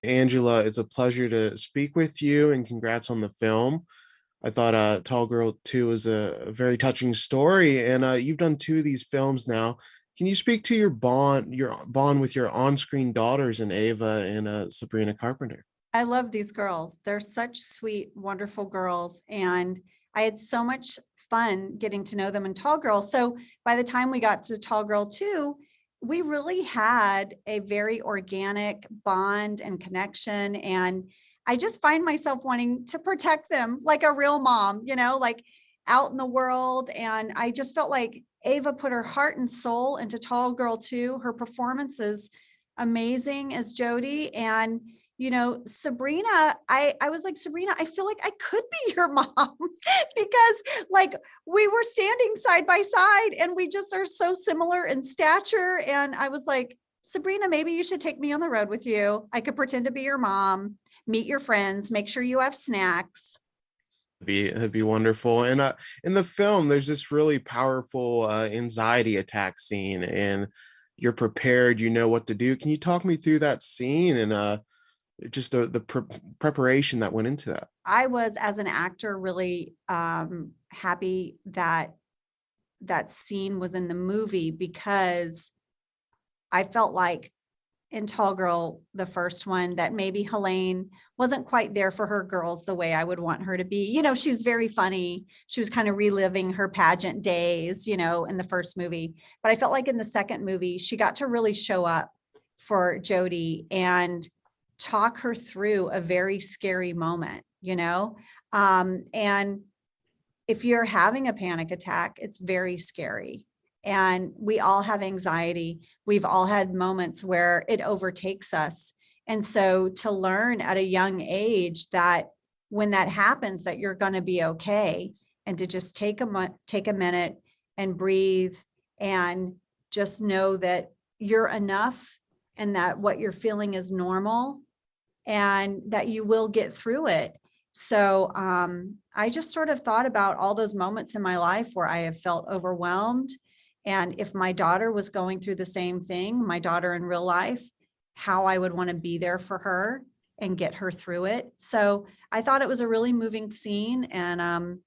Angela, it's a pleasure to speak with you and congrats on the film. I thought Tall Girl 2 was a very touching story, and you've done two of these films now. Can you speak to your bond with your on-screen daughters in Ava and Sabrina Carpenter? I love these girls. They're such sweet, wonderful girls. And I had so much fun getting to know them in Tall Girl. So by the time we got to Tall Girl 2, we really had a very organic bond and connection. And I just find myself wanting to protect them like a real mom, like out in the world. And I just felt like Ava put her heart and soul into Tall Girl 2. Her performance is amazing as Jody. And Sabrina, I was like, Sabrina, I feel like I could be your mom because like we were standing side by side and we just are so similar in stature. And I was like, Sabrina, maybe you should take me on the road with you. I could pretend to be your mom, meet your friends, make sure you have snacks. It'd be wonderful. And in the film, there's this really powerful anxiety attack scene, and you're prepared, you know what to do. Can you talk me through that scene and just the preparation that went into that? I was, as an actor, really happy that that scene was in the movie because I felt like in Tall Girl, the first one, that maybe Helene wasn't quite there for her girls the way I would want her to be. She was very funny. She was kind of reliving her pageant days, in the first movie. But I felt like in the second movie, she got to really show up for Jody and talk her through a very scary moment, and if you're having a panic attack, it's very scary. And we all have anxiety. We've all had moments where it overtakes us. And so to learn at a young age that when that happens, that you're going to be okay, and to just take a minute and breathe and just know that you're enough and that what you're feeling is normal and that you will get through it. So I just sort of thought about all those moments in my life where I have felt overwhelmed. And if my daughter was going through the same thing, my daughter in real life, how I would want to be there for her and get her through it. So I thought it was a really moving scene. And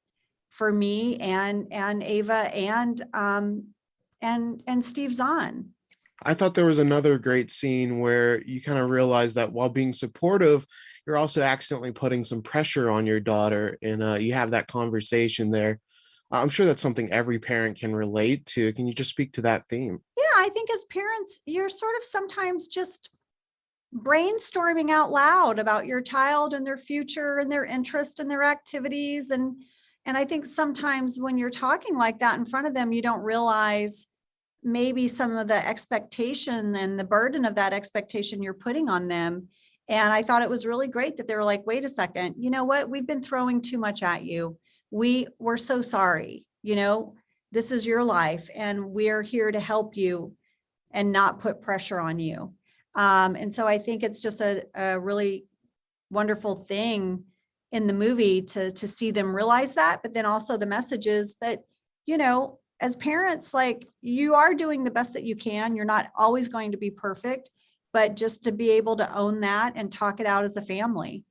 for me and Ava and Steve Zahn. I thought there was another great scene where you kind of realize that while being supportive, you're also accidentally putting some pressure on your daughter, and you have that conversation there. I'm sure that's something every parent can relate to. Can you just speak to that theme? Yeah, I think as parents, you're sort of sometimes just brainstorming out loud about your child and their future and their interest and their activities. And I think sometimes when you're talking like that in front of them, you don't realize maybe some of the expectation and the burden of that expectation you're putting on them. And I thought it was really great that they were like, wait a second, you know what? We've been throwing too much at you. We're so sorry. This is your life and we're here to help you and not put pressure on you. And so I think it's just a really wonderful thing in the movie to see them realize that, but then also the message is that, as parents, like, you are doing the best that you can. You're not always going to be perfect, but just to be able to own that and talk it out as a family.